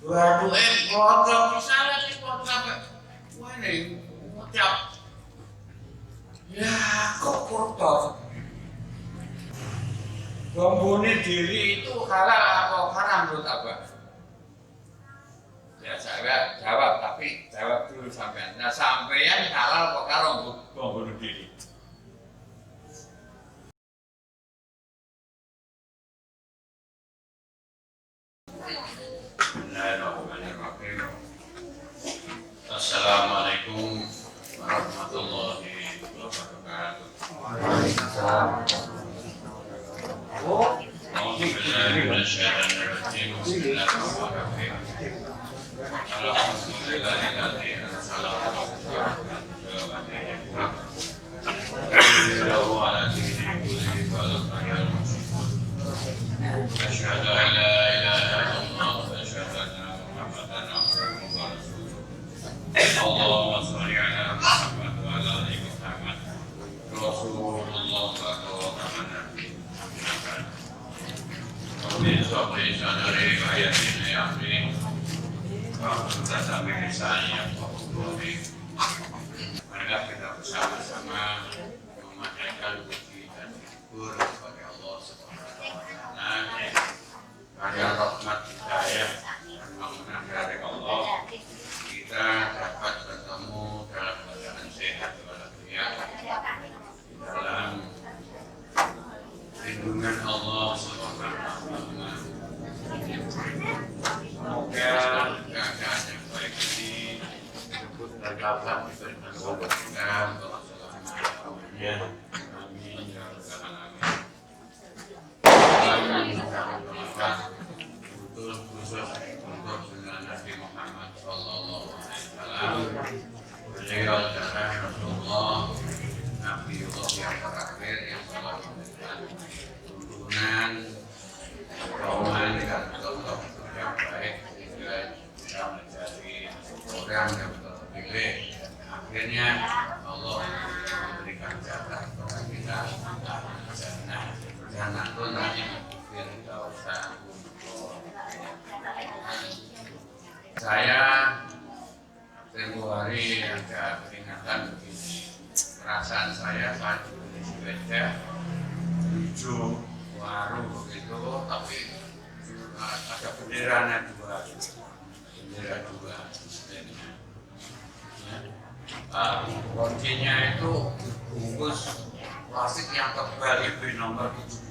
Waduh, keluarga bisa lagi keluarga. Wah ini ngucap. Ya kok kotor. Membunuh diri itu halal atau haram menurut Abah? Ya saya jawab, tapi jawab dulu sampean. Nah sampean halal kok karo membunuh diri? Bismillahirrahmanirrahim. Assalamualaikum warahmatullahi wabarakatuh. Waalaikumsalam. Asyhadu an la ilaha illallah wa asyhadu anna Muhammadan abduhu wa rasuluh. Allahumma shalli ala Muhammad wa ala ali Muhammad. Rasulullah wa Muhammad. Amin sabri sadari wa yasin ya amri. Wa tasami lisani ya qawli. Marilah kita bersama-sama memanjatkan puji dan syukur kepada Allah Subhanahu wa taala. Karena rahmat hidayah dan amanah dari Allah, kita dapat bertemu dalam keadaan sehat walafiat dalam lindungan Allah Subhanahu wa taala. Semoga keadaan yang baik ini disebut dan dapat diberikan kepada kita untuk selamanya. Amin ya rabbal alamin. Betul khusus untuk dengan Nabi Muhammad Sallallahu Alaihi Wasallam. Beliau adalah Rasulullah, Nabi Allah yang terakhir yang selalu memberikan tuntunan, dorongan dan contoh yang baik sehingga kita menjadi orang yang terpilih. Akhirnya Allah memberikan jatah kepada kita jannah pun saya tempoh hari ada peringatan begini. Perasaan saya saat beli sepeda hijau baru begitu, tapi ada benderanya dua, bendera dua. Kuncinya itu dibungkus plastik yang tebal itu nomor 70.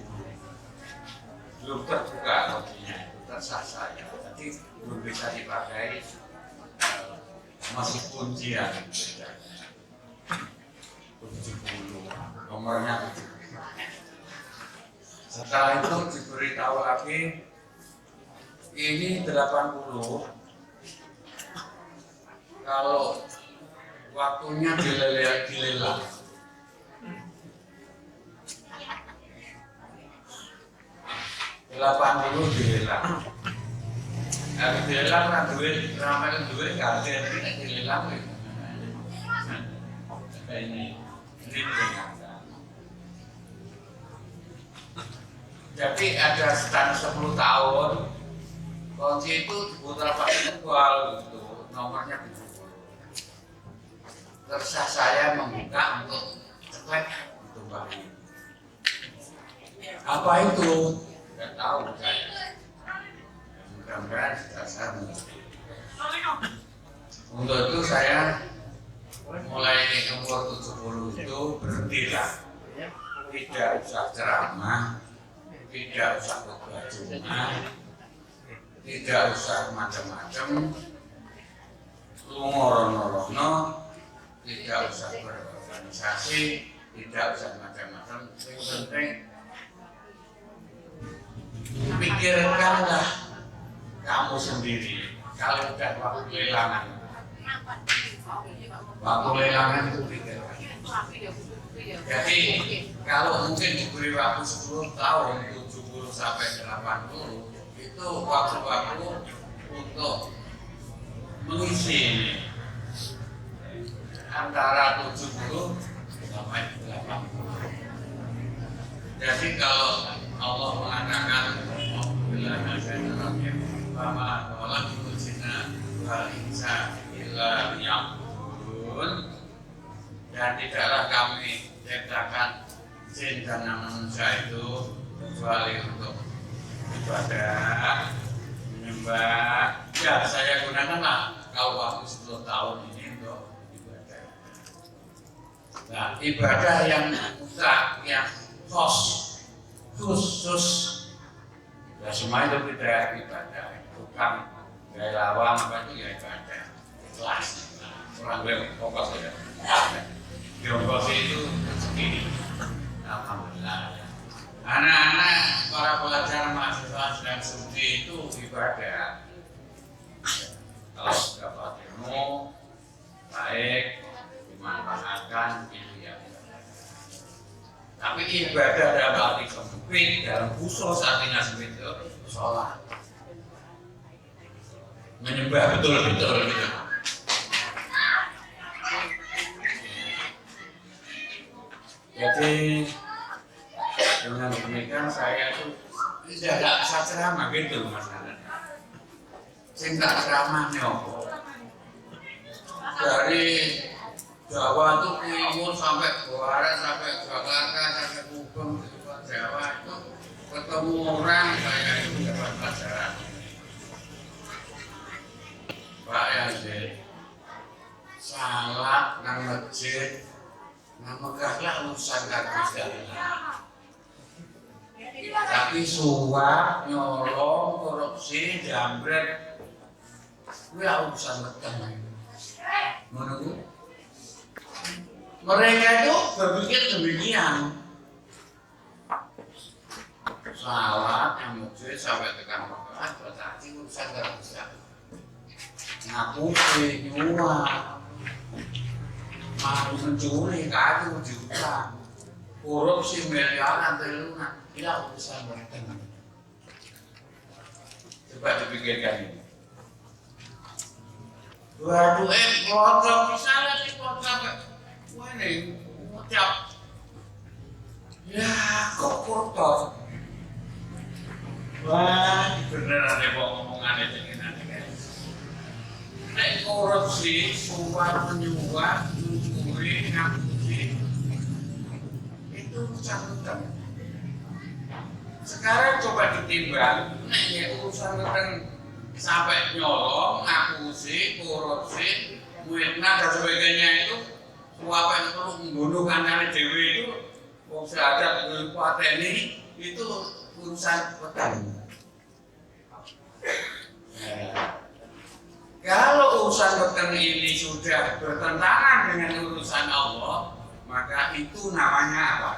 Belum terbuka kuncinya itu, tersah saya. Jadi belum bisa dipakai, masih kuncian. 70, nomornya 70. Setelah itu diberitahu lagi, ini 80. Kalau waktunya dilelang. 80 dilelang. Habis dilelang kan duit, ramen duit gak ada yang dilelang. Ini jadi ada stand 10 tahun, kunci itu diputar pakai tebal gitu, nomornya 70. Terus saya membuka untuk ceklek itu bagi. Apa itu? Tidak tahu saya. Mudah-mudahan sudah saya mengerti. Untuk itu saya mulai umur 70 itu berhentilah. Tidak usah ceramah, tidak usah khotbah Jumat, tidak usah macam-macam, lungorono, tidak usah berorganisasi, tidak usah macam-macam. Yang penting pikirkanlah kamu sendiri. Kalau udah waktu lelangan, itu pikirkan. Jadi kalau mungkin diberi waktu 10 tahun, 70 sampai 80, itu waktu-waktu untuk mengisi antara 70 sampai 80. Jadi kalau Allah mengatakan bila nasihat Rabbnya, "Wa ma jinna wal insa illa liya'budun, dan tidaklah kami ciptakan jin dan manusia itu kecuali untuk ibadah, menyembah. Ya, saya gunakanlah kalau waktu 10 tahun ini untuk ibadah. Nah, ibadah yang mutlak, yang khusus, ya semua itu tidak ibadah. Bukan gaya lawang apa itu ya ibadah. Ikhlas. Orang bilang fokus ya. Fokus itu segini. Alhamdulillah. Anak-anak para pelajar mahasiswa sedang studi itu ibadah. Kalau dapat ilmu baik dimanfaatkan itu ya. Tapi ibadah dalam arti sempit, dalam khusus artinya sempit itu sholat, menyembah betul-betul gitu. Jadi dengan demikian saya itu tidak bisa ceramah gitu masalahnya. Cinta ceramahnya apa? Dari Jawa itu timur sampai barat, sampai Jakarta, sampai Gubeng, Jawa itu ketemu orang saya itu dapat pelajaran. Pak Yazid, salat nang masjid, nang megahlah urusan Gusti Allah. Tapi suap, nyolong, korupsi, jambret, itu ya urusan weteng. Menunggu. Mereka itu berpikir demikian. Salat yang masjid sampai tekan Mekah, berarti urusan gak bisa. Ngaku nyuap, mau mencuri kayu diutang, korupsi miliaran triliunan, itu urusan weteng. Coba dipikirkan ini. Waduh, kodok misalnya sih kodok sampai wah ini ngucap ya kok kodok wah beneran ya ngomongan itu nek korupsi, suap menyuap, mencuri, ngapusi itu urusan. Sekarang coba ditimbang, nek ya urusan sampai nyolong, ngapusi, korupsi, fitnah dan sebagainya itu suap yang perlu membunuh kanan dewi itu wong seadat kuat ini itu urusan petani. Kalau urusan petani ini sudah bertentangan dengan urusan Allah, maka itu namanya apa?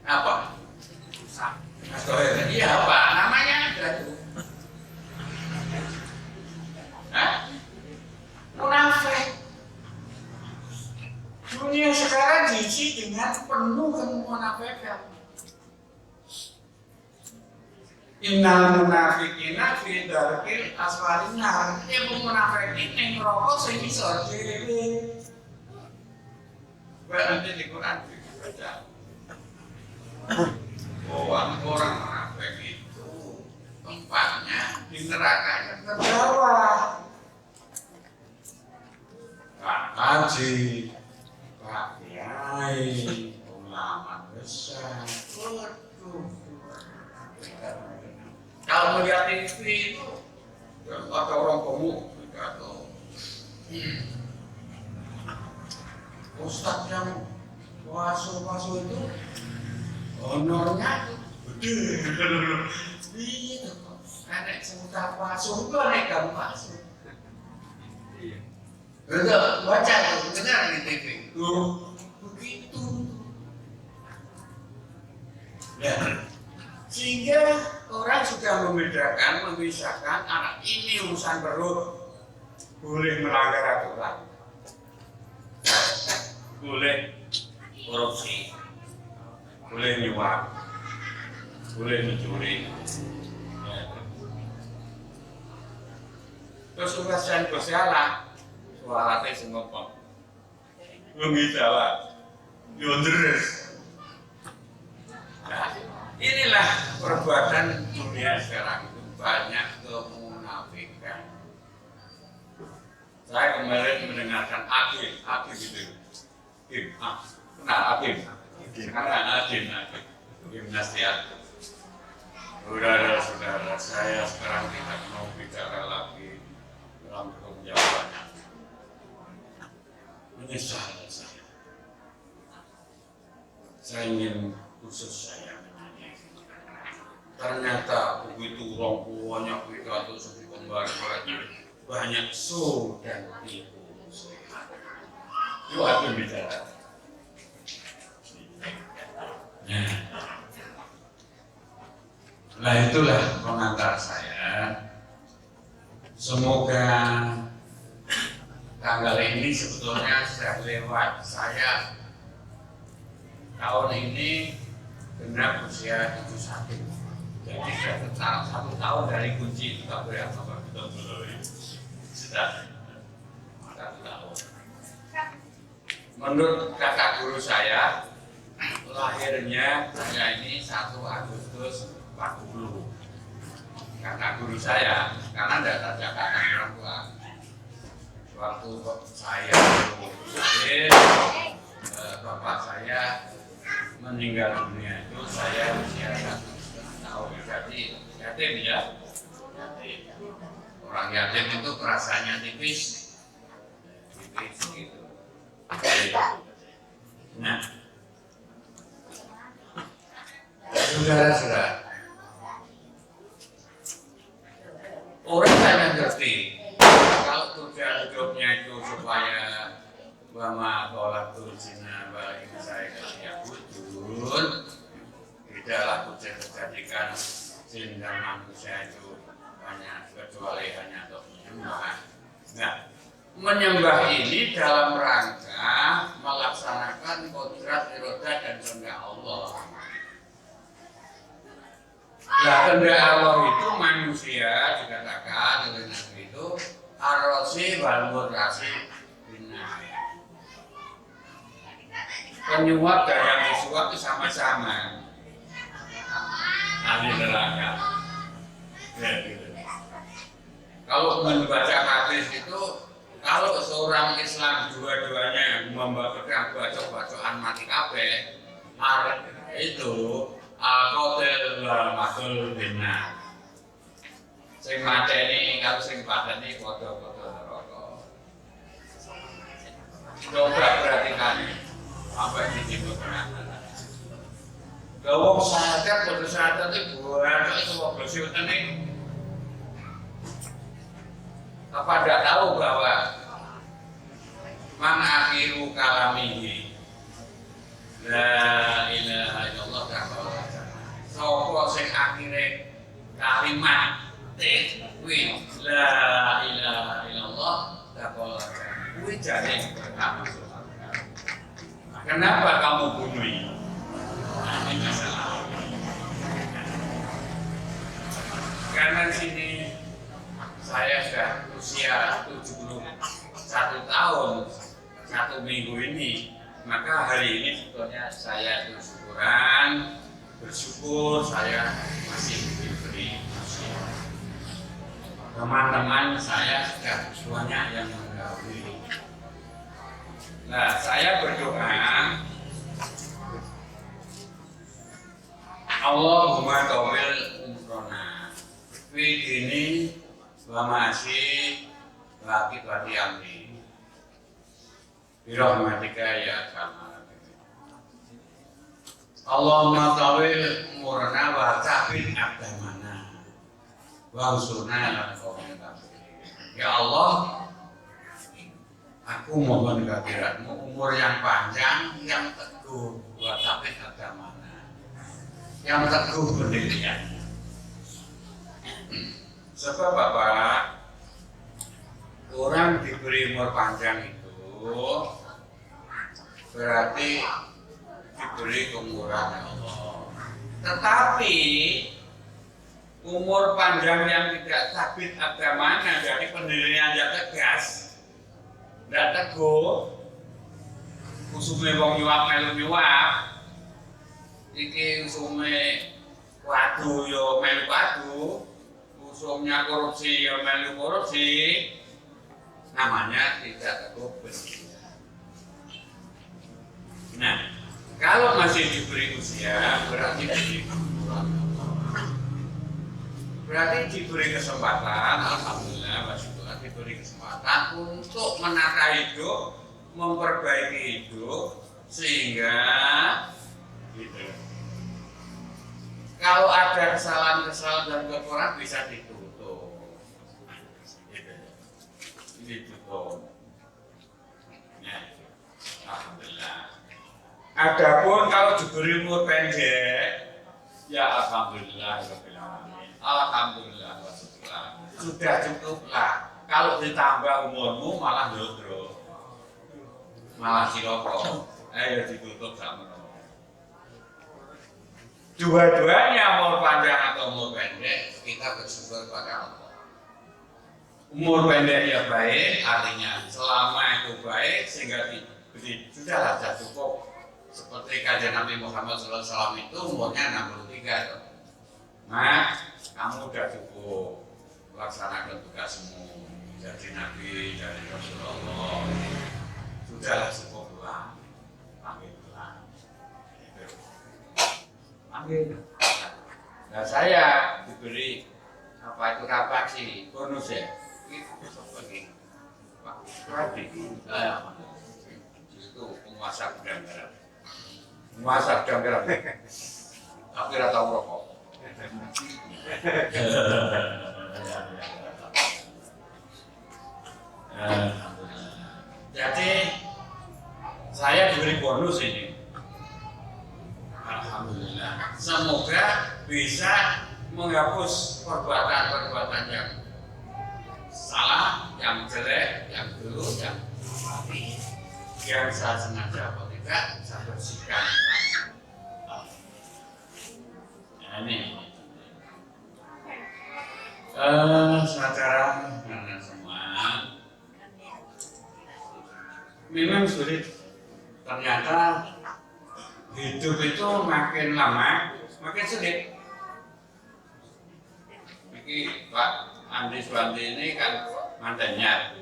Apa? Iya apa? Namanya ada tuh. Munafik. Dunia sekarang diisi dengan penuh kemunafikan. Innal munafiqina fi darkil asfalin nar. Yang munafikin ning neraka sing isor dhewe. Nanti di Quran dibaca. Orang munafik itu tempatnya di neraka yang terbawah. Pak Haji, Pak Kiai, ulama besar, kalau melihat TV itu ada orang gemuk, atau ustadz yang wasu itu honornya gede, itu anak semudah wasu itu anak kamu wasu. Betul, baca itu benar di TV. Begitu. Ya, sehingga orang sudah memisahkan anak ini urusan perut, boleh melanggar aturan, boleh korupsi, boleh nyuap, boleh mencuri. Terus urusan bersalah. Suaranya semua kok, mengisalah, yondres. Nah, inilah perbuatan dunia sekarang itu banyak Akim gitu. Kenal Akim. Karena Akim Nasihat. Saudara-saudara, saya sekarang tidak mau bicara lagi dalam jawabannya. Menyesal saya. Saya ingin khusus saya menanya. Ternyata begitu orang tuanya kita atau seperti kembar banyak so dan tipu. Itu aku bicara. Nah itulah pengantar saya. Semoga tanggal ini sebetulnya sudah lewat. Saya tahun ini genap usia 71. Jadi sudah 1 tahun dari kunci kita berapa betul-betul sudah 1 tahun. Menurut kata guru saya, lahirnya saya ini 1 Agustus 40. Kata guru saya, karena tidak ada kata orang tua. Waktu saya lahir, bapak saya meninggal dunia itu saya usia 1,5 tahun. Jadi yatim ya. Orang yatim itu perasaannya tipis gitu. Nah, saudara-saudara, orang saya ngerti kalau tujuan hidupnya itu supaya Bama tolatul zina balik saya ya bujur, tidaklah bujur terjadikan sehingga manusia itu banyak kecuali hanya untuk menyembah. Nah, menyembah ini dalam rangka melaksanakan kodrat irodah dan kehendak Allah. Nah, kehendak Allah itu manusia dikatakan oleh Nabi itu ar-rasi wal murrasi binah. Penyuap dan yang disuap itu sama-sama. Ahli neraka. Ya, gitu. Kalau membaca hadis itu, kalau seorang Islam dua-duanya membacakan bacaan mati kabeh, itu al-qatil wal maqtul binnar. Sing mateni kalau sing padani padha-padha neraka. Coba perhatikan apa yang disebutkan. Gawang syahadat pada syahadat itu banyak semua bersih ini. Apa tidak tahu bahwa man akhiru kalamihi la ilaha illallah ta'ala. Sopo sing akhire kalimat takwin la ilaha illallah ta'ala. Kuwi jane pertama. Kenapa kamu bunuh ini? Ini masalah. Karena sini saya sudah usia 71 tahun 1 minggu ini, maka hari ini sebetulnya saya bersyukur saya masih diberi usia. Teman-teman saya sudah banyak yang mengetahui. Nah, saya berdoa Allahumma tawil umrona fi dini wa masih laki bati amri birahmatika ya kamal. Allahumma tawil umrona wa ta'bil abdamana wa usurna lan qawmin kafirin. Ya Allah, aku mohon kehadiratmu umur yang panjang, yang teguh, wa ta'bil abdamana, yang teguh pendirian. Sebab Bapak, orang diberi umur panjang itu berarti diberi kemurahan Allah. Tetapi umur panjang yang tidak sabit agamanya, jadi pendirian yang tegas, tidak teguh, usume wong nyuap melu nyuap, iki usume wadu yo melu wadu, usumnya korupsi yo melu korupsi. namanya tidak cukup berusia. Nah, kalau masih diberi usia berarti diberi kesempatan, alhamdulillah masih diberi kesempatan untuk menata hidup, memperbaiki hidup, sehingga gitu. Kalau ada kesalahan-kesalahan dan kekurangan bisa ditutup, gitu. Ditutup. Ya, alhamdulillah. Adapun kalau diberi umur pendek, ya alhamdulillah, alhamdulillah, sudah cukup lah. Kalau ditambah umurmu malah jodro, malah ciloko. Ayo ditutup sama. Dua-duanya umur panjang atau umur pendek, kita bersyukur pada Allah. Umur pendek ya baik, artinya selama itu baik sehingga sudahlah sudah cukup. Seperti kajian Nabi Muhammad SAW itu umurnya 63. Nah, kamu sudah cukup laksanakan tugasmu jadi Nabi dari Rasulullah. Sudahlah cukuplah. Ambil. Nah saya diberi apa itu sih bonus ya? Seperti Pak itu penguasa gudang garam. Penguasa gudang garam. Tapi rata rokok. Jadi saya diberi bonus ini. Alhamdulillah. Semoga bisa menghapus perbuatan-perbuatan yang salah, yang jelek, yang buruk, yang mati, yang saya sengaja atau tidak, saya bersihkan. Ini, saudara dan semua, memang sulit. Ternyata hidup itu makin lama makin sulit. Ini Pak Andi Suwanti ini kan mantannya.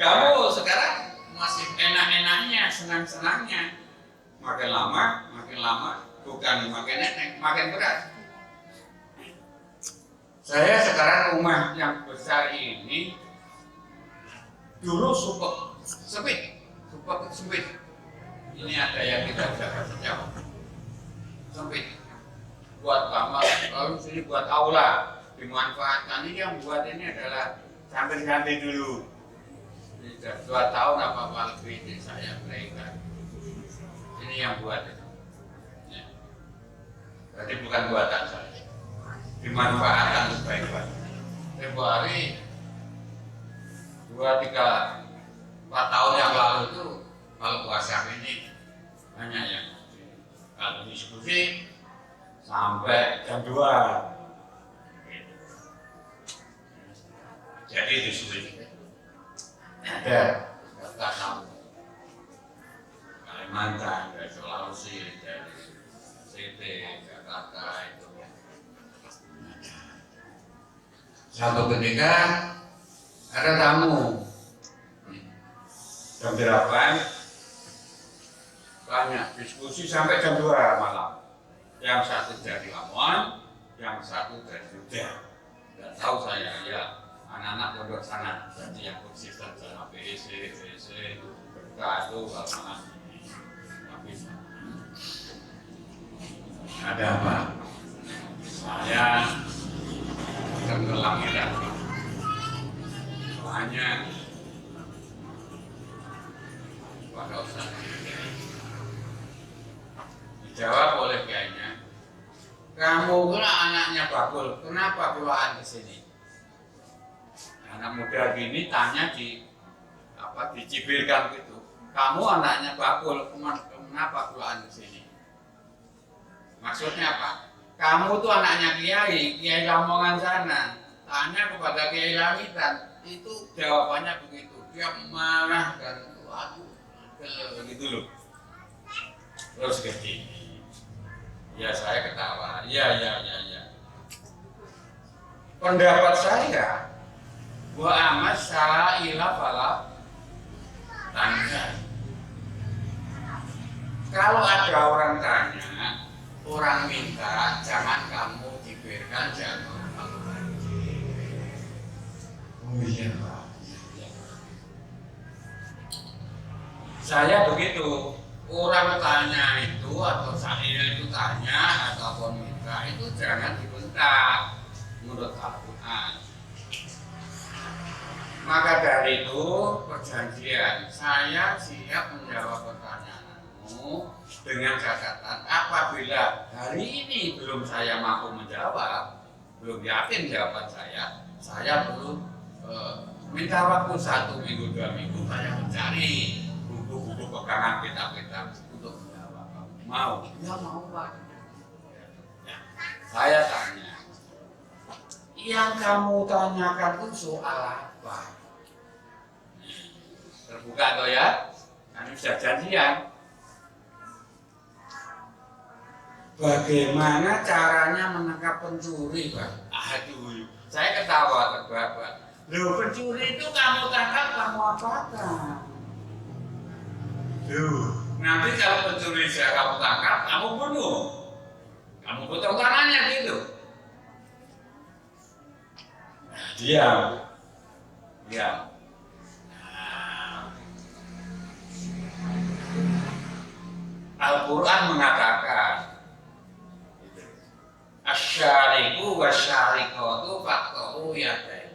Kamu sekarang masih enak-enaknya, senang-senangnya. Makin lama, bukan makin enak, makin berat. Saya sekarang rumah yang besar ini dulu super sempit. Ini ada yang tidak bisa terjawab. Sempit. Buat kamar, lalu sini buat aula, dimanfaatkan. Ini yang buat ini adalah santri-santri dulu. Ini sudah 2 tahun apa lebih ini saya berikan. Ini yang buat itu. Ya. Jadi bukan buatan saya. Dimanfaatkan sebaik-baik. Tempoh hari 2, 3, 4 tahun yang lalu itu kalau puasa ini hanya yang kalau diskusi sampai jam 2. Jadi diskusi ada tamu Kalimantan, dari Sulawesi, dari CT, Jakarta itu. Satu ketika ada tamu jam 8 banyak diskusi sampai jam 2 malam. Yang satu dari Lamongan, yang satu dari Jogja. Tidak tahu saya ya anak-anak pondok sana, jadi yang konsisten sana BEC, berkah itu Lamongan. Tapi ada apa? Saya tenggelam hilang. Hanya pada Ustaz. Dijawab oleh kiainya, kamu pula anaknya Bakul, kenapa keluaran ke sini? Anak muda gini tanya dicibirkan gitu. Kamu anaknya Bakul, kenapa keluaran ke sini? Maksudnya apa? Kamu tuh anaknya Kiai Lamongan sana. Tanya kepada Kiai Langitan, itu jawabannya begitu. Dia marah dan waduh, begitu loh. Terus begini. Ya saya ketawa, ya. Pendapat saya, Wa amat salah ilah fala tanya. Kalau ada orang tanya, orang minta, jangan kamu diberikan, jangan kamu bagi. Oh iya Pak. Saya begitu, orang tanya itu atau saya itu tanya ataupun minta itu jangan dibentak menurut Al-Quran. Maka dari itu perjanjian, saya siap menjawab pertanyaanmu dengan catatan apabila hari ini belum saya mampu menjawab, belum yakin jawaban saya perlu minta waktu 1 minggu 2 minggu saya mencari buku-buku pegangan kitab-kitab untuk menjawab. Mau? Ya mau Pak. Ya. Saya tanya, yang kamu tanyakan itu soal apa? Terbuka toh ya? Kami sudah janjian. Bagaimana caranya menangkap pencuri, Pak? Aduh, saya ketawa terbabak. Loh, pencuri itu kamu tangkap, kamu apakan? Loh, nanti kalau pencuri saya kamu tangkap, kamu bunuh. Kamu potong tangannya gitu. Diam. Diam. Al-Quran mengatakan asyariku wasyarikatu faqta'u yadayn.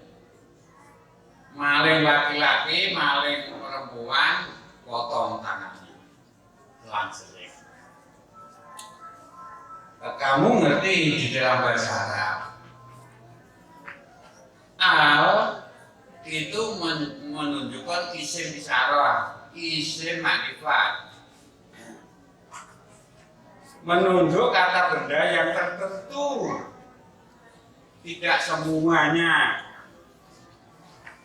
Maling laki-laki, maling perempuan, potong tangannya. Langsung. Kamu ngerti di dalam bahasa Arab? Al itu menunjukkan isim isyarah, isim makrifat. Menunjuk kata benda yang tertentu, tidak semuanya.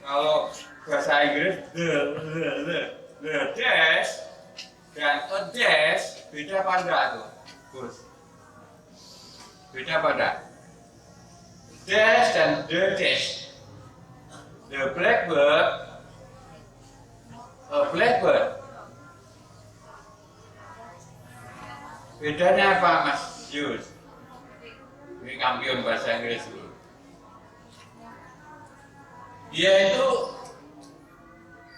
Kalau bahasa Inggris the dash dan a dash beda pada tuh, Gus. Beda pada dash dan the dash. The blackbird, a blackbird. Bedanya apa Mas Yus? Ini kampion bahasa Inggris dulu. Dia itu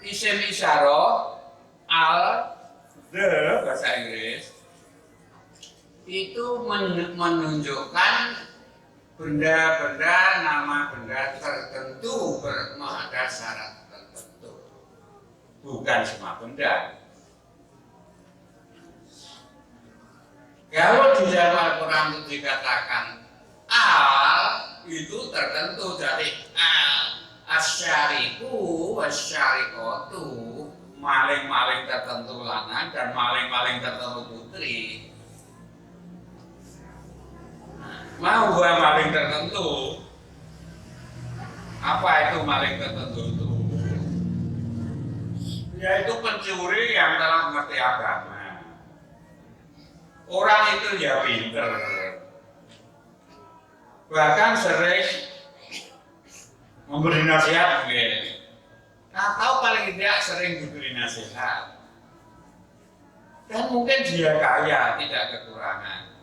isim isyarah al the bahasa Inggris itu menunjukkan benda-benda, nama benda tertentu ada syarat tertentu, bukan semua benda. Kalau di dalam Al-Quran itu dikatakan al itu tertentu, jadi al asyariku wasyarikotu, maling-maling tertentu lanang dan maling-maling tertentu putri. Mau gua maling tertentu? Apa itu maling tertentu itu? Yaitu pencuri yang telah mengerti agama. Orang itu ya pinter, bahkan sering memberi nasihat mungkin, atau paling tidak sering diberi nasihat. Dan mungkin dia kaya, tidak kekurangan.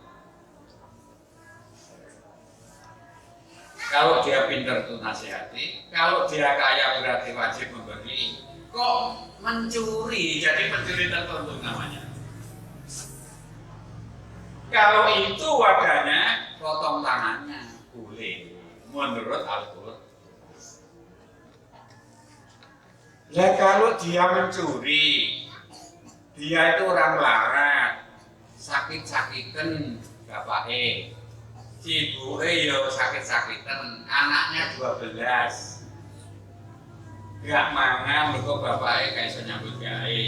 Kalau dia pinter itu nasihati, kalau dia kaya berarti wajib memberi. Kok mencuri, jadi pencuri tertentu namanya. Kalau itu wadahnya, potong tangannya boleh menurut Al-Quran. Nah kalau dia mencuri, dia itu orang larat, sakit-sakitan bapake, si ibuke yo sakit-sakitan, anaknya 12, gak mangan mergo bapake gak iso nyambut gawe.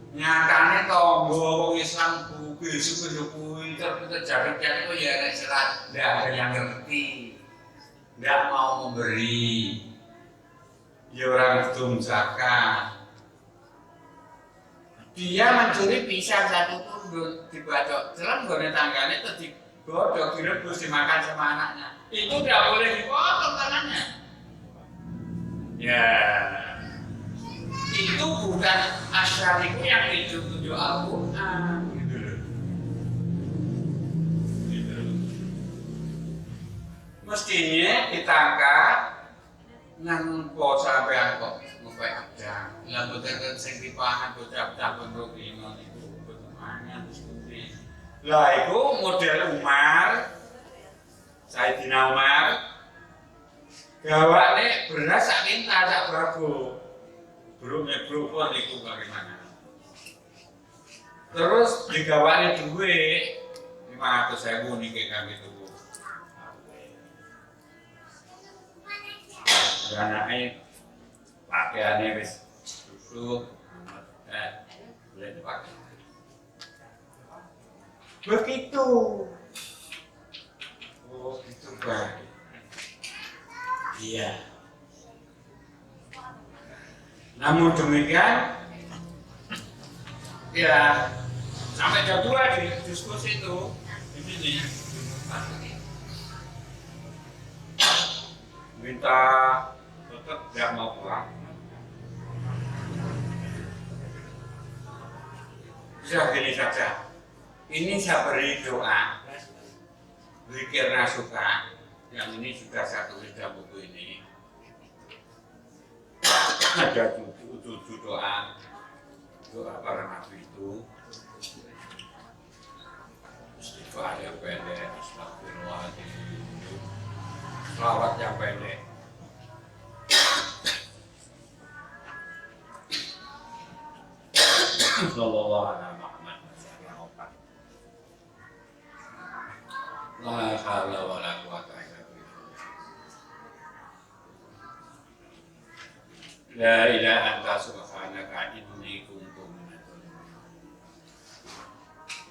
Nyatane tonggo wong Islam bugil suku-suku pinter-pinter jagat-jagat itu ya nek serat ndak ada yang ngerti, ndak mau memberi, ya orang gedung zakat. Dia mencuri pisang 1 tunduk dibacok, dalam gone tanggane itu digodhog direbus dimakan sama anaknya. Itu ndak boleh dipotong tangannya. Ya, itu bukan asyariku yang ditunjuk Al-Quran. Gitu loh. Gitu loh. Mestinya ditangkap nang po sampean kok ngopek ada. Lah mboten sing dipangan bocah-bocah pondok lima niku mboten mangan mesti. Lah iku model Umar, Sayyidina Umar gawane beras sak kintal sak bago. Burungnya brokon niku bagaimana? Terus digawane duit 500.000 niki kangge tuku. Anake pakaiannya wis susuk, boleh dipakai. Begitu. Oh, gitu Pak. Iya. Namun demikian, ya sampai jam 2 di diskusi itu di sini minta tetap tidak mau pulang. Bisa gini saja. Ini saya beri doa, zikirnya suka. Yang ini sudah saya tulis dalam buku ini. Ada tujuh doa para nabi itu. Istighfar yang pendek, astagfirullahaladzim, selawat yang pendek. Sallallahu alaihi Muhammad. La haula wala quwwata illa billah. La ilaha anta subhanaka inni kuntu minadz dzalimin.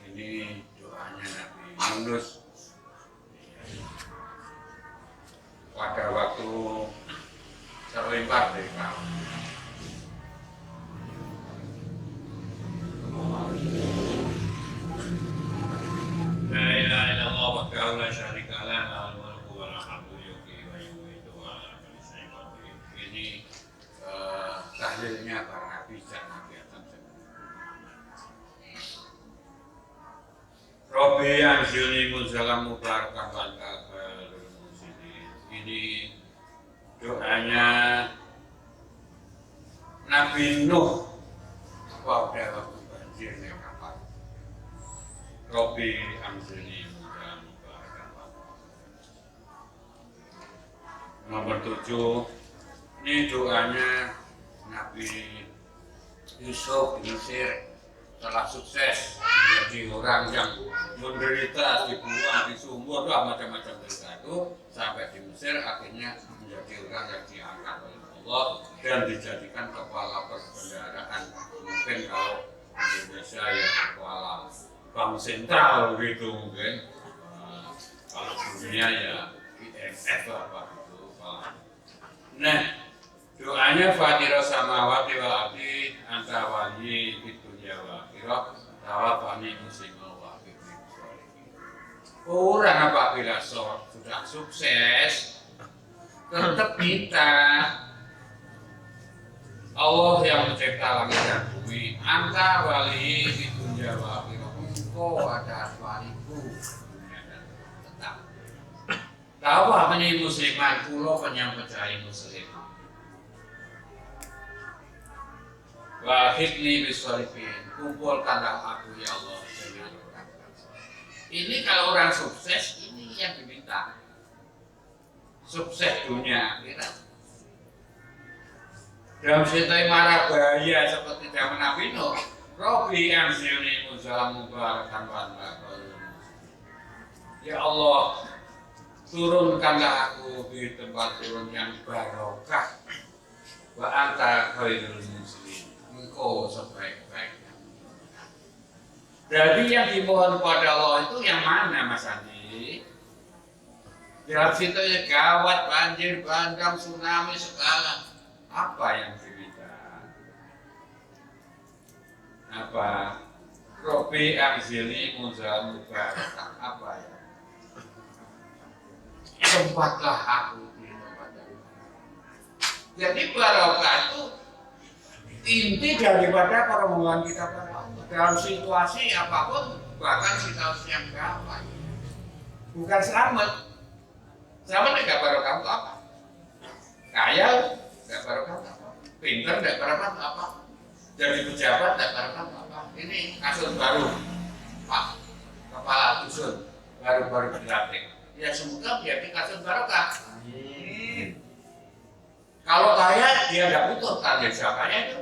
Ini doanya Nabi Yunus pada waktu terlempar dari perahu. La ilaha illallah wahdahu la syarika lah, lahul mulku wa lahul hamdu yuhyi wa yumiitu wa ala kulli syai'in qadir. Ini tahlilnya para nabi dan Nabi Adam. Rabbi anzilni munzalan mubarakan wa anta khairul munzilin. Ini doanya Nabi Nuh pada waktu banjirnya kapal. Rabbi anzilni munzalan mubarakan wa anta. Nomor 7, ini doanya Nabi Yusuf di Mesir setelah sukses menjadi orang yang menderita, dibuang, disumur, macam-macam cerita itu sampai di Mesir akhirnya menjadi orang yang diangkat oleh Allah dan dijadikan kepala perbendaharaan. Mungkin kalau Indonesia ya kepala bank sentral gitu mungkin. Kalau dunia ya IMF apa gitu. Nah, doanya Fatira samawati wal ardi anta wali fid dunya wal akhirah tawaffani musliman wa aqimni sholihin. Orang apabila sudah sukses tetap kita Allah yang mencipta langit dan bumi, anta wali fid dunya wal akhirah. Engkau adalah waliku dunia dan tetap. Tahu apa ini musliman pulau penyang percaya muslim. Wahidni bisolifin, kumpulkanlah aku ya Allah dengan orang-orang soleh. Ini kalau orang sukses, ini yang diminta. Sukses dunia akhirat. Dalam sitai marah bahaya seperti zaman Nabi Nuh, Rabbi anzilni munzalan mubarakan wa anta khairul munzilin. Ya Allah, turunkanlah aku di tempat turun yang barokah. Wa anta khairul munzilin. Engkau sebaik-baiknya. Jadi yang dimohon kepada Allah itu yang mana Mas Andi? Dalam situ ya gawat, banjir, bandang, tsunami, segala. Apa yang diminta? Apa? Rabbi anzilni munzalan mubarakan. Apa ya? Tempatlah aku di tempat yang Jadi barokah itu inti daripada permohonan kita pada Allah dalam situasi apapun, bahkan situasi yang gampang. Bukan selamat. Selamat nggak barokah itu apa? Kaya nggak barokah itu apa? Pintar nggak barokah itu apa? Jadi pejabat nggak barokah itu apa? Ini kasus baru, Pak Kepala Dusun baru dilantik. Ya semoga menjadi kasus barokah. Kalau kaya dia nggak butuh target siapanya itu.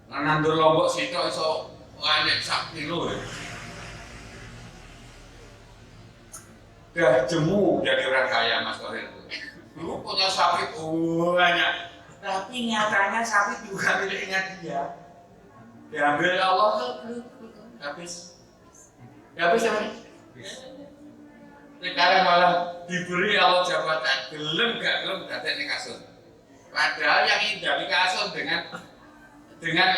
Nandur lombok situ iso banyak sak kilo. Dah jemu jadi orang kaya Mas Korir. Dulu punya sapi banyak, tapi nyatanya sapi juga miliknya dia. Diambil Allah tuh habis apa? Sekarang malah diberi Allah jabatan, gelem gak gelem datang kasun. Padahal yang indah kasun dengan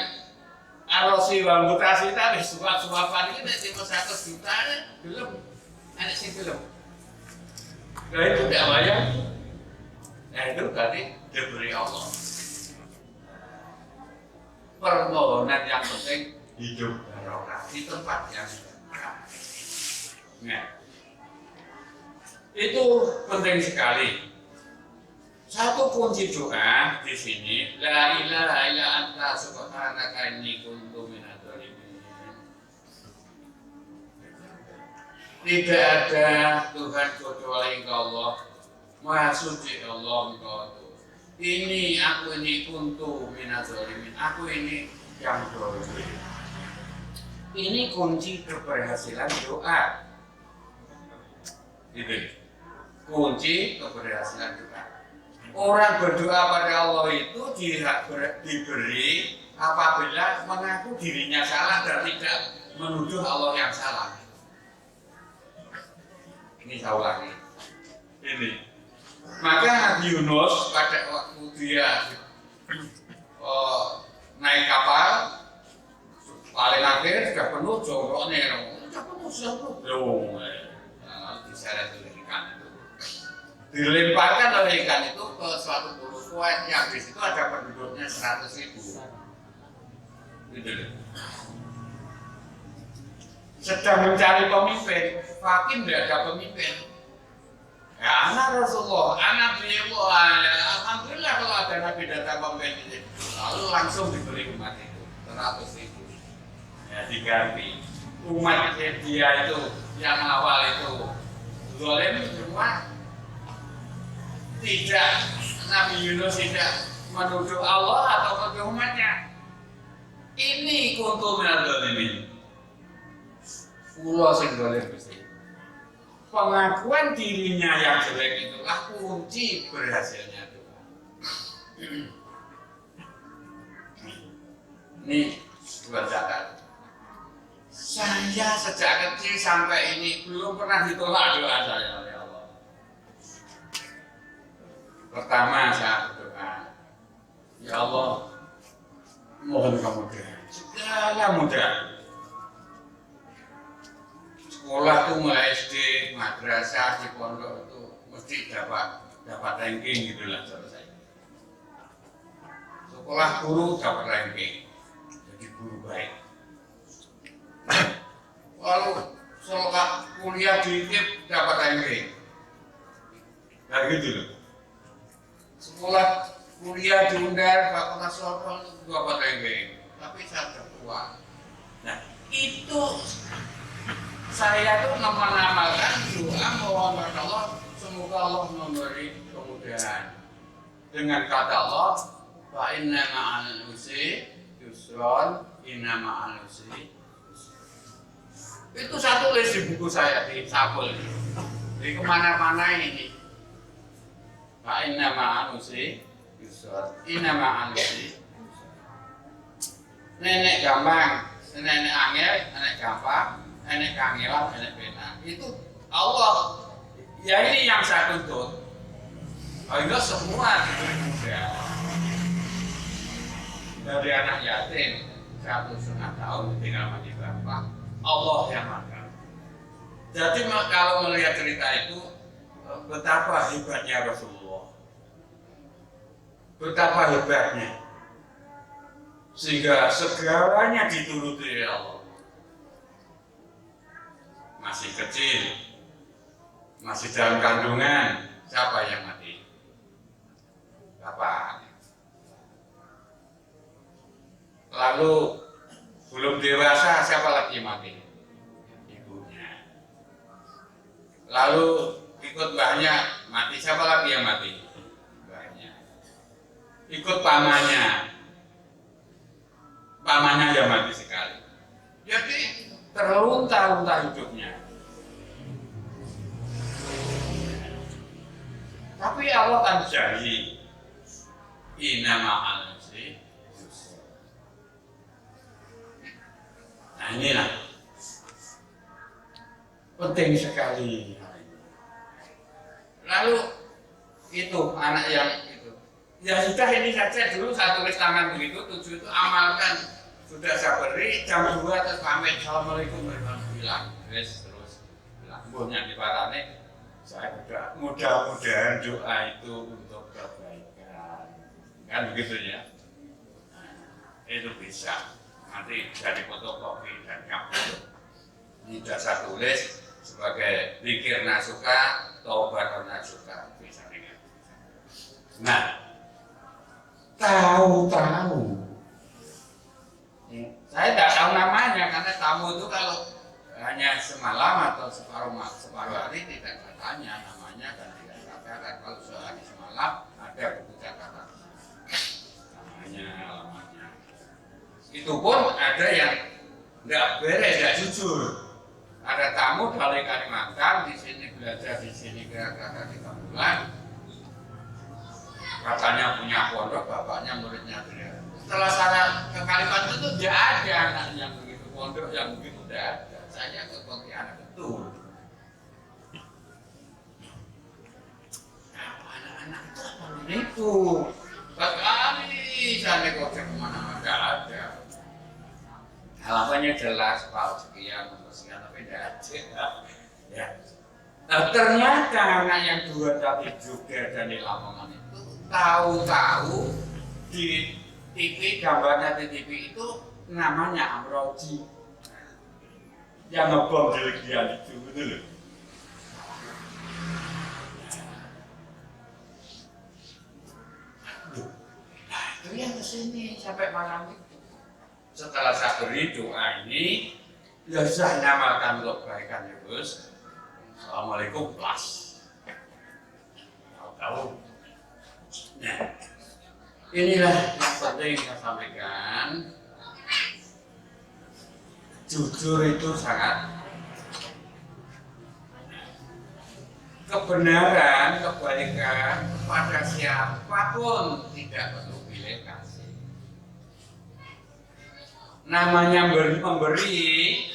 arosi wal mutasi tadi suap-suapan ini cuma 100 juta belum ada sih belum. Nah itu tidak bayar. Nah itu berarti diberi Allah. Permohonan yang penting hidup barokah di tempat yang nah, itu penting sekali. Satu kunci doa di sini, la ilaha illa anta subhanaka inni kuntu minadz dzalimin. Tidak ada Tuhan kecuali Engkau Allah, Maha Suci Allah Engkau. Ini aku ini kuntu minadz dzalimin. Aku ini yang zalim. Ini kunci keberhasilan doa. Itu kunci keberhasilan doa. Orang berdoa pada Allah itu diberi apabila mengaku dirinya salah dan tidak menuduh Allah yang salah. Ini saya ulangi. Ini. Maka Nabi Yunus pada waktu dia naik kapal paling akhir sudah penuh joroknya, sudah penuh diseret oleh ikan itu, dilemparkan oleh ikan itu ke suatu pulau kuat yang di situ ada penduduknya 100.000. Gitu. Sedang mencari pemimpin, Fakim tidak ada pemimpin. Ya, anak Rasulullah, anak beliau, alhamdulillah kalau ada Nabi datang pemimpin itu, lalu langsung diberi umat itu 100.000. Ya, diganti umat dia itu yang awal itu zalim semua, tidak Nabi Yunus tidak menuduh Allah atau menuduh umatnya. Ini kuntu minadz dzalimin. Kula sing zalim Gusti. Pengakuan dirinya yang jelek itulah kunci berhasilnya doa. Ini buat catat. Saya sejak kecil sampai ini belum pernah ditolak doa saya oleh Allah. Pertama saya berdoa, ya Allah, mohon kemudahan, segala mudah. Sekolah itu mulai SD, madrasah, di pondok itu mesti dapat ranking gitulah selesai. Sekolah guru dapat ranking, jadi guru baik. Lalu sekolah kuliah di ITB dapat ranking, nah gitu loh. Sekolah kuliah di Undar, Fakultas Sosial dapat ranking, tapi saya tertua. Nah itu saya tuh mengamalkan doa mohon kepada Allah, semoga Allah memberi kemudahan. Dengan kata Allah, fa inna ma'al usri yusron, inna ma'al usri. Itu saya tulis di buku saya di Sabul, di kemana-mana ini. Fa inna ma'al usri yusron, inna ma'al usri. Nenek gampang, nenek angel, nenek gampang. Enek kangelan, enek benar. Itu Allah. Ya ini yang saya tuntut. Akhirnya semua diberi mudah. Dari anak yatim 1,5 tahun tinggal mandi bapak, Allah yang makan. Jadi kalau melihat cerita itu, betapa hebatnya Rasulullah. betapa hebatnya, sehingga segalanya dituruti oleh Allah. Masih kecil, masih dalam kandungan, siapa yang mati? Bapak. Lalu belum dewasa, siapa lagi yang mati? Ibunya. Lalu ikut mbahnya mati, siapa lagi yang mati? Mbahnya. Ikut pamannya, pamannya yang mati sekali. Jadi terlunta-lunta hidupnya. Tapi Allah kan janji, inna ma'al usri yusra. Nah inilah penting sekali. Lalu itu anak yang itu, ya sudah ini saja dulu saya tulis tangan begitu, 7 itu amalkan. Sudah saya beri jam 2 terus pamit, assalamualaikum warahmatullahi wabarakatuh. Terus bilang, buhnya di parane, saya mudah-mudahan doa itu untuk kebaikan, kan begitu ya. Nah, itu bisa nanti jadi fotokopi dan kamu ini sudah saya tulis sebagai zikir nasuka, taubat nasuka, bisa dengar. Nah, tahu-tahu saya tidak tahu namanya karena tamu itu kalau hanya semalam atau separuh hari tidak saya tanya namanya dan tidak katakan. Kalau sehari semalam ada buku catatan namanya, alamatnya. Itu pun ada yang tidak beres, tidak jujur. Ada tamu dari Kalimantan di sini belajar di sini kira-kira 3 bulan. Katanya punya pondok, bapaknya muridnya tidak. Setelah saya ke Kalimantan itu tidak ada anak yang begitu, pondok yang begitu tidak ada. Saya ke Pontianak betul. Anak-anak itu apa itu? Sekali saya negosiasi kemana-mana tidak ada. Halamannya jelas, Pak sekian, tapi tidak ada. Ya. Nah, ternyata anak yang 2 tadi juga dari Lamongan itu tahu-tahu di TV, gambarnya di TV itu namanya Amroji yang ngebom di Legian itu, betul loh. Nah itu yang kesini sampai malam itu. Setelah saya beri doa ini, ya saya nyamalkan untuk kebaikan ya Gus. Assalamualaikum plus. Tahu. Nah, inilah yang penting saya sampaikan. Jujur itu sangat kebenaran, kebaikan pada siapapun tidak perlu pilih kasih. Namanya memberi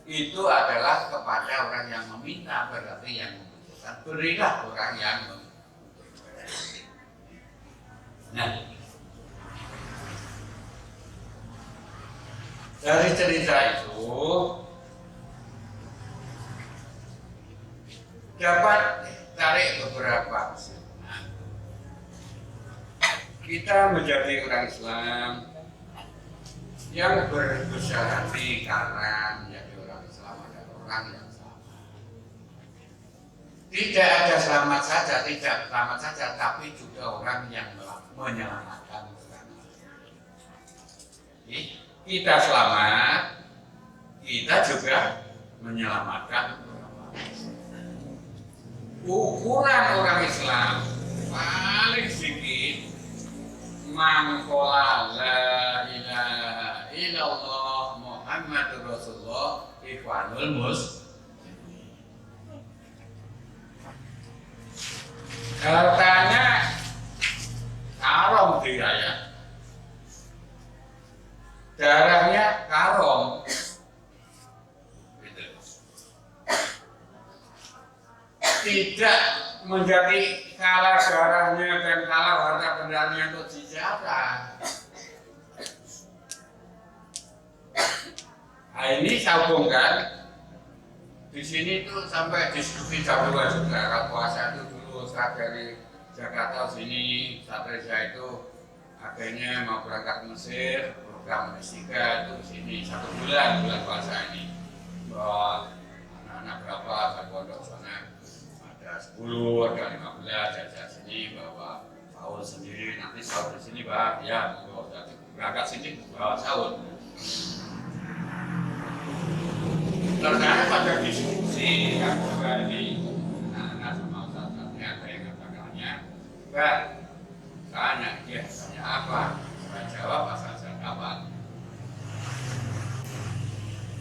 itu adalah kepada orang yang meminta, berarti yang membutuhkan. Berilah orang yang membutuhkan. Nah, dari cerita itu dapat tarik beberapa kesimpulan. Kita menjadi orang Islam yang berbesar hati karena menjadi orang Islam adalah orang yang sama. Tidak ada selamat saja, tidak selamat saja, tapi juga orang yang menyelamatkan orang lain. Kita selamat, kita juga menyelamatkan orang lain. Ukuran orang Islam paling sedikit mangkola la ilaha illallah Muhammadur Rasulullah ikhwanul muslimin. Katanya karong diraya, darahnya karong, gitu. Tidak menjadi kalah darahnya dan kalah harta bendanya untuk dijarah. Nah ini sambungkan di sini tuh sampai diskusi jam 2 juga. Kalau puasa itu dulu saya dari Jakarta sini, Satria itu akhirnya mau berangkat ke Mesir, program S3 itu sini 1 bulan puasa ini. Bawa anak-anak berapa satu pondok sana, ada 10, ada 15, jajah sini bawa sahur sendiri, nanti sahur di sini Pak, ya bawa berangkat sini bawa sahur. Ternyata pada diskusi yang kembali anak-anak sama ustaz-ustaznya ada yang katakannya, Pak, tanya dia tanya apa? Saya jawab asal saya apa?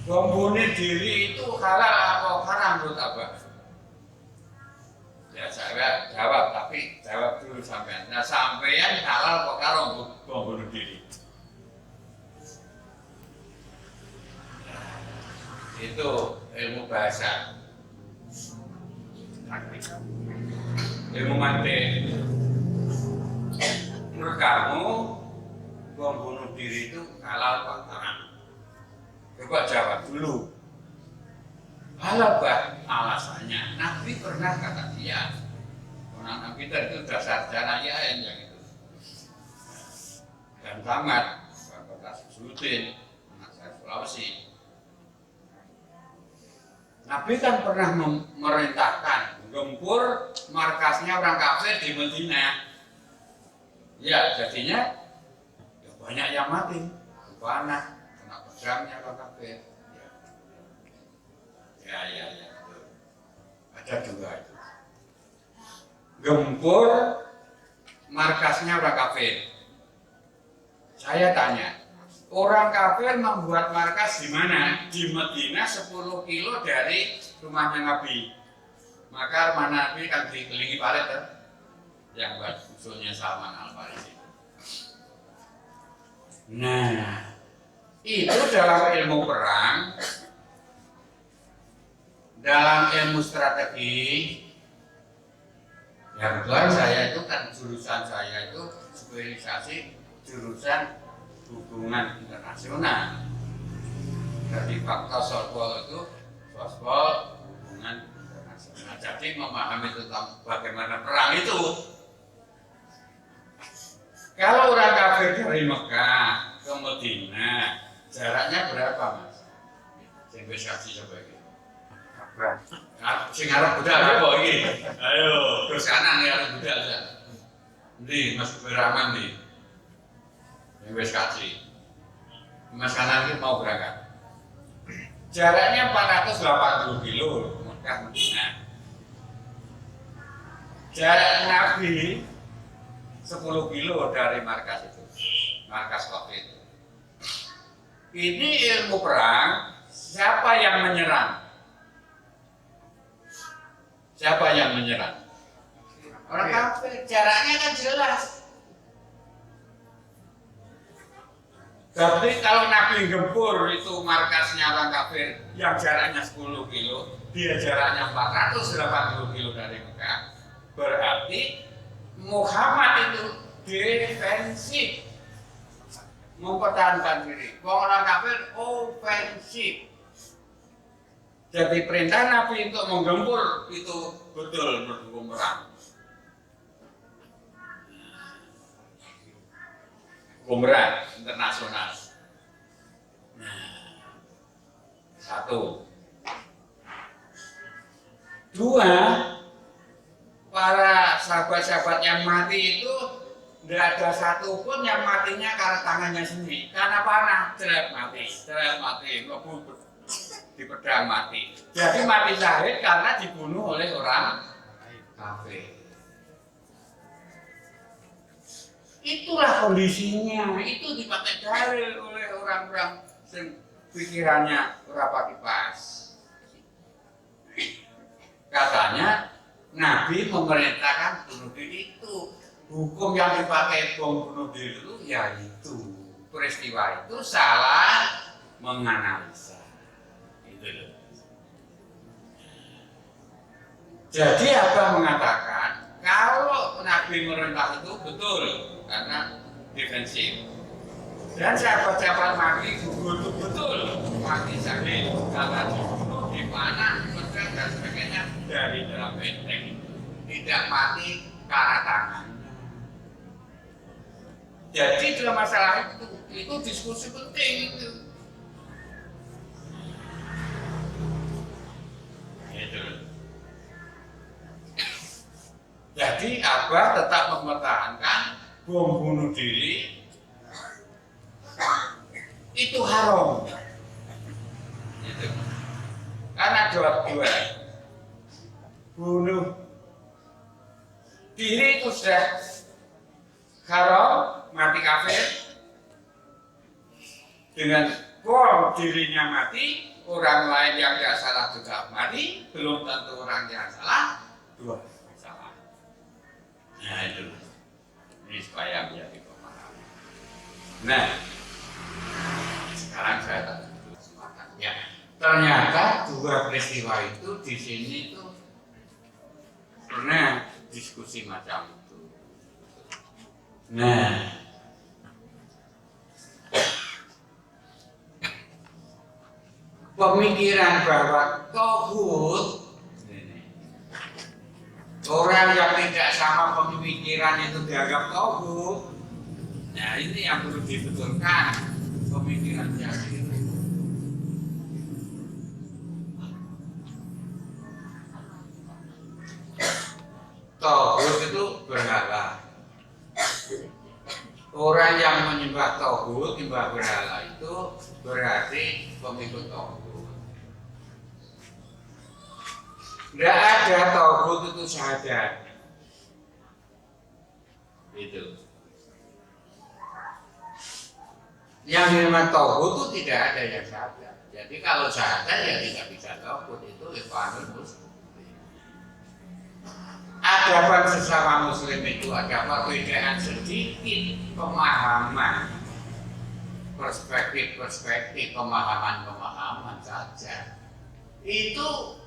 Bom bunuh diri itu halal atau haram menurut Abah? Ya saya jawab, tapi jawab dulu sampean. Nah sampean halal kok karo bom bunuh diri? Itu ilmu bahasa, ilmu mantik. Menurut kamu bom bunuh diri itu halal atau haram? Coba jawab dulu. Halal Pak, alasannya Nabi pernah kata dia. Nabi itu sudah sarjana IAIN yang itu. Dan tamat Fakultas Sulutin, anak saya Sulawesi. Nabi kan pernah memerintahkan gempur markasnya orang kafir di Madinah. Ya, jadinya ya banyak yang mati, panah, kena pedangnya orang kafir. Ya, betul. Ada juga itu. Gempur markasnya orang kafir. Saya tanya, orang kafir membuat markas di mana? Di Madinah 10 kilo dari rumahnya Nabi. Maka rumah Nabi kan dikelilingi parit kan? Yang buat usulnya Salman Al-Farisi. Nah, itu dalam ilmu perang, dalam ilmu strategi. Ya kebetulan saya itu kan jurusan saya itu spesialisasi jurusan hubungan internasional. Jadi fakta sospol itu sospol hubungan internasional. Jadi memahami tentang bagaimana perang itu. Kalau orang kafir dari Mekah ke Madinah, jaraknya berapa Mas? Investasi coba ini. Sing arep budal apa iki? Ayo, terus kanan ya arep budal ya. Ndi Mas Beraman ndi? Wis kaji. Mas kanan iki mau berangkat. Jaraknya 480 kilo Mekah Madinah. Jarak Nabi 10 kilo dari markas itu, markas Covid. Ini ilmu perang, siapa yang menyerang? Siapa yang menyerang? Orang kafir, jaraknya kan jelas. Tapi kalau Nabi gempur itu markasnya orang kafir yang jaraknya 10 kilo, dia jaraknya 480 kilo dari Mekah, berarti Muhammad itu defensif, mempertahankan diri. Orang kafir ofensif. Jadi perintah Nabi untuk menggempur itu betul mendukung perang. Perang internasional. Satu. Dua, para sahabat-sahabat yang mati itu tidak ada satupun yang matinya karena tangannya sendiri, karena panah, ceret mati, ngebut di pedang mati. Jadi mati syahid karena dibunuh oleh orang kafir. Itulah kondisinya, itu dipakai dalil oleh orang-orang yang pikirannya ora pas. Katanya Nabi memerintahkan bunuh diri itu. Hukum yang dipakai bom bunuh diri itu ya itu. Peristiwa itu salah menganalisa. Itu loh. Jadi Abah mengatakan kalau Nabi merintah itu betul karena defensif. Dan sahabat-sahabat mati betul mati syahid karena dibunuh, dipanah, pedang dan sebagainya dari dalam benteng. Tidak mati karena tangan. Jadi dalam masalah itu diskusi penting itu. Gitu. Jadi Abah tetap mempertahankan bom bunuh diri itu haram. Gitu. Karena dua-dua bunuh diri itu sudah haram, mati kafir. Dengan bom dirinya mati, orang lain yang tidak salah juga mati, belum tentu orang yang salah, dua salah. Nah itu, ini supaya menjadi pemahaman. Nah, sekarang saya tanya kesempatan. Ya, ternyata dua peristiwa itu di sini tuh pernah diskusi macam itu. Nah, pemikiran bahwa tauhid, orang yang tidak sama pemikiran itu dianggap tauhid. Nah ini yang perlu dibetulkan pemikirannya itu. Tauhid itu berhala. Orang yang menyembah tauhid, menyembah berhala itu berarti pengikut tauhid. Tidak ada tauhid itu syahadat. Itu. Yang dinamakan tauhid itu tidak ada yang syahadat. Jadi kalau syahadat ya tidak bisa tauhid, itu ikhwanul muslim. Ada sesama muslim itu ada perbedaan sedikit pemahaman, perspektif, pemahaman saja. Itu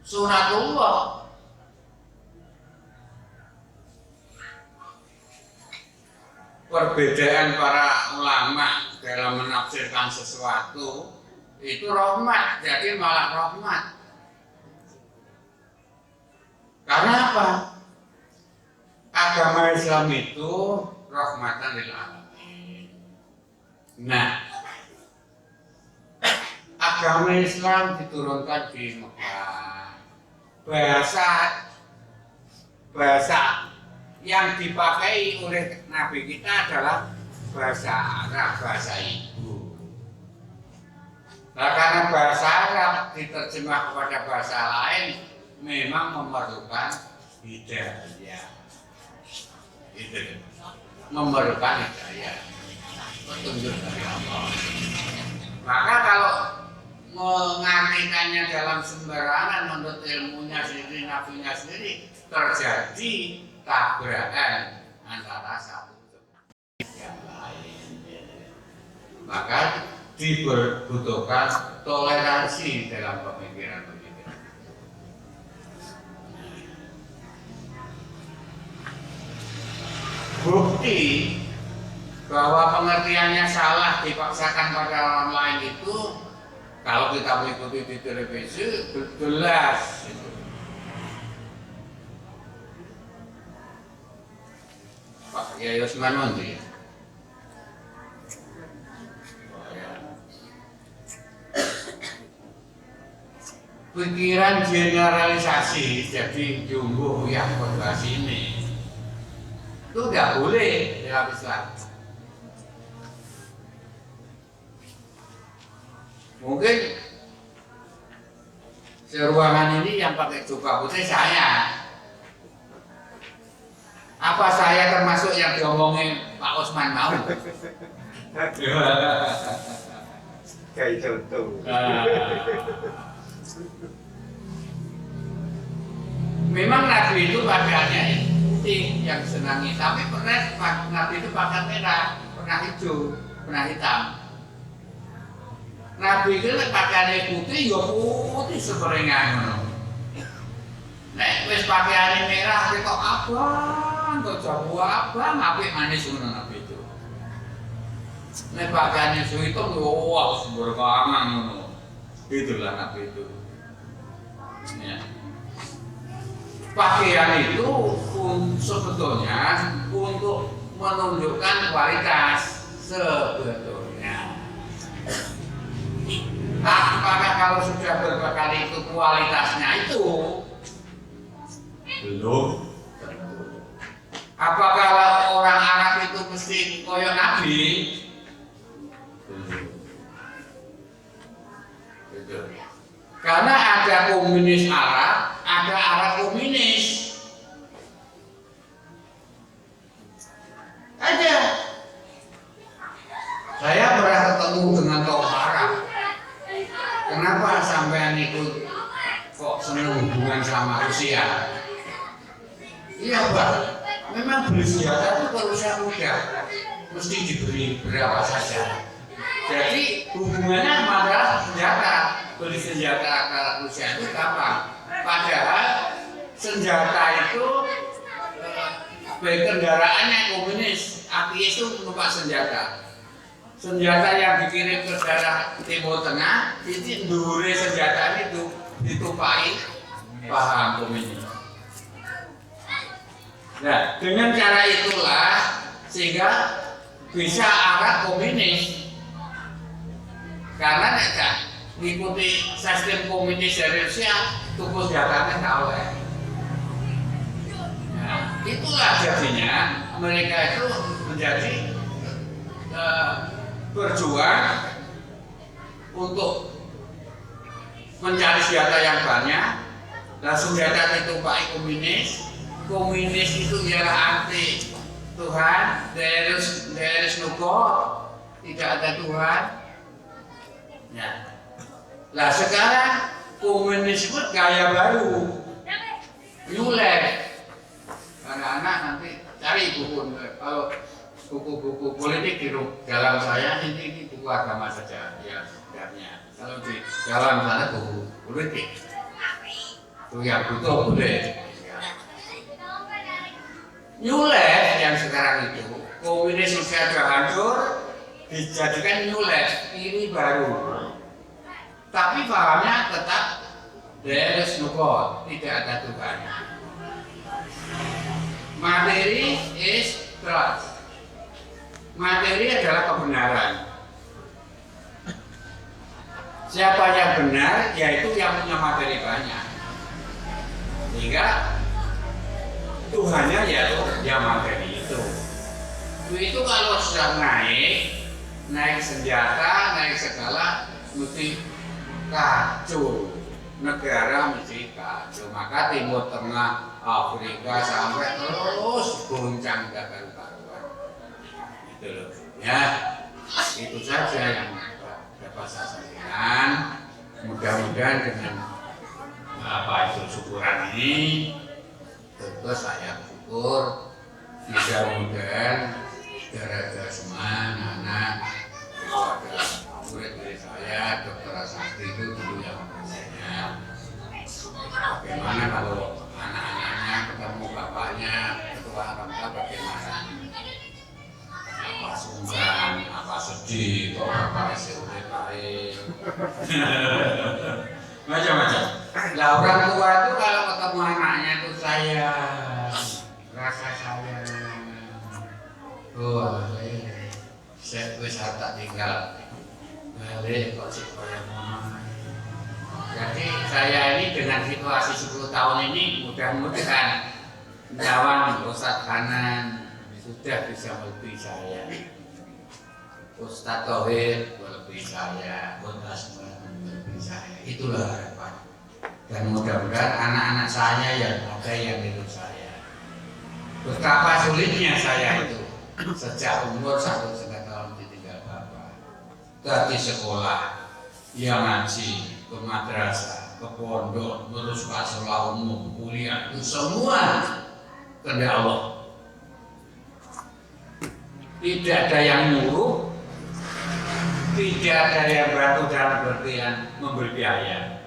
sunatullah. Perbedaan para ulama dalam menafsirkan sesuatu itu rahmat, jadi malah rahmat. Karena apa? Agama Islam itu rahmatan lil alamin. Nah, agama Islam diturunkan di Mekah. Bahasa yang dipakai oleh Nabi kita adalah bahasa Arab, bahasa ibu. Nah, karena bahasa Arab diterjemah kepada bahasa lain memang memerlukan hidayah. Itu memerlukan hidayah, petunjuk dari Allah. Maka kalau mengartikannya dalam sembarangan menurut ilmunya sendiri, nafinya sendiri, terjadi tabrakan antara satu yang lain. Maka dibutuhkan toleransi dalam pemikiran. Bukti bahwa pengertiannya salah dipaksakan pada orang lain itu kalau kita mengikuti di televisi jelas itu. Pak Kiai Usman Mondi. Pikiran generalisasi jadi jumbo yang pada sini itu nggak boleh dalam Islam. Mungkin seruangan ini yang pakai jubah putih saya. Apa saya termasuk yang diomongin Pak Usman mau? Kayak contoh. Memang Nabi itu pakaiannya putih yang senangi, tapi pernah Nabi itu pakaian merah, pernah hijau, pernah hitam. Nabi itu pakaiannya putih, ya putih seperingan. Nek wis pakaiannya merah, kita abang, kok jauh abang, apik manis ngono Nabi itu. Nek pakaiannya hitam, wah berkangan ngono. Itulah Nabi itu. Ya. Pakaian itu sebetulnya untuk menunjukkan kualitas sebetulnya. Apakah kalau sudah berbekal itu kualitasnya itu? Belum tentu. Apakah orang Arab itu mesti koyo Nabi? Belum. Gitu. Karena ada komunis Arab, ada Arab komunis. Ada. Saya pernah ketemu dengan kaum Arab. Kenapa sampean itu kok senang hubungan sama Rusia? Iya Pak, memang beli senjata itu ke Rusia mudah, mesti diberi berapa saja. Jadi hubungannya masalah senjata, beli senjata ke Rusia itu gampang. Padahal senjata itu baik kendaraannya komunis, ateis itu numpak senjata. Senjata yang dikirim ke daerah Timur Tengah, itu dure senjata itu ditumpahi paham komunis. Nah, dengan cara itulah sehingga bisa Arab komunis. Karena tidak mengikuti sistem komunis dari Rusia, tubuh senjatanya tahu ya. Nah, itulah jadinya mereka itu menjadi berjuang untuk mencari senjata yang banyak. Dan senjata itu Pak komunis itu ialah anti Tuhan, there is no God, tidak ada Tuhan. Ya. Nah sekarang komunisme gaya baru, new life. Anak-anak nanti cari buku, kalau buku-buku politik di dalam saya ini buku agama saja ya sebenarnya. Kalau di dalam sana buku politik itu yang butuh boleh. New Life yang sekarang itu komunis sudah hancur dijadikan New Life ini baru. Tapi pahamnya tetap there is no God, tidak ada Tuhan. Materi is trust. Materi adalah kebenaran. Siapa yang benar, yaitu yang punya materi banyak. Sehingga Tuhannya yaitu yang materi itu. Itu kalau sudah naik senjata, naik segala, mesti kacau. Negara mesti kacau. Maka Timur Tengah, Afrika sampai terus goncang karuan. Itu loh. Ya, itu saja yang dapat saya sampaikan. Mudah-mudahan dengan itu syukuran ini, tentu saya bersyukur. Mudah-mudahan saudara semua anak-anak itu adalah murid dari saya, Dr. Sakti itu dulu yang saya. Bagaimana kalau anak-anaknya ketemu bapaknya, ketua Hamka bagaimana? Apa sungkan, apa sedih, kok bapak sudah baik. Macam-macam. Lah orang tua itu kalau ketemu anaknya itu sayang, rasa sayang. Oh, saya wis tak tinggal balik kok sih kayak mama. Jadi saya ini dengan situasi 10 tahun ini mudah-mudahan Jawan Ustadz Hanan sudah bisa melebihi saya, Ustadz Tauhid melebihi saya, Ustadz melebihi saya. Itulah harapan. Dan mudah-mudahan anak-anak saya yang ada yang hidup saya. Betapa sulitnya saya itu sejak umur 1,5 tahun ditinggal bapak. Dari sekolah, yang ngaji, ke madrasah, ke pondok, terus ke sekolah umum, kuliah, itu semua kehendak Allah. Tidak ada yang nyuruh, tidak ada yang bantu dalam artian memberi biaya.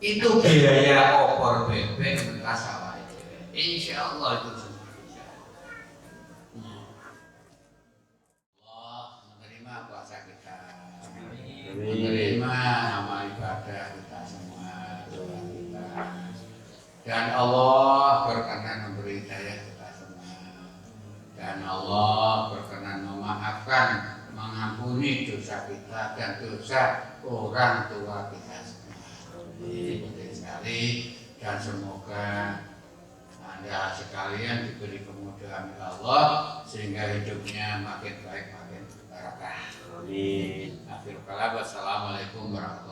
Itu biaya opor bebek bekas sawah itu. Insya Allah itu bisa. Allah menerima puasa kita, menerima amal ibadah kita semua, doa kita. Dan Allah berkenan memberi hidayah kita semua. Dan Allah berkenan memaafkan, mengampuni dosa kita dan dosa orang tua kita semua. Ini penting sekali dan semoga Anda sekalian diberi kemudahan oleh Allah sehingga hidupnya makin baik, makin berkah. Amin. Akhirul kalam. Wassalamualaikum warahmatullahi wabarakatuh.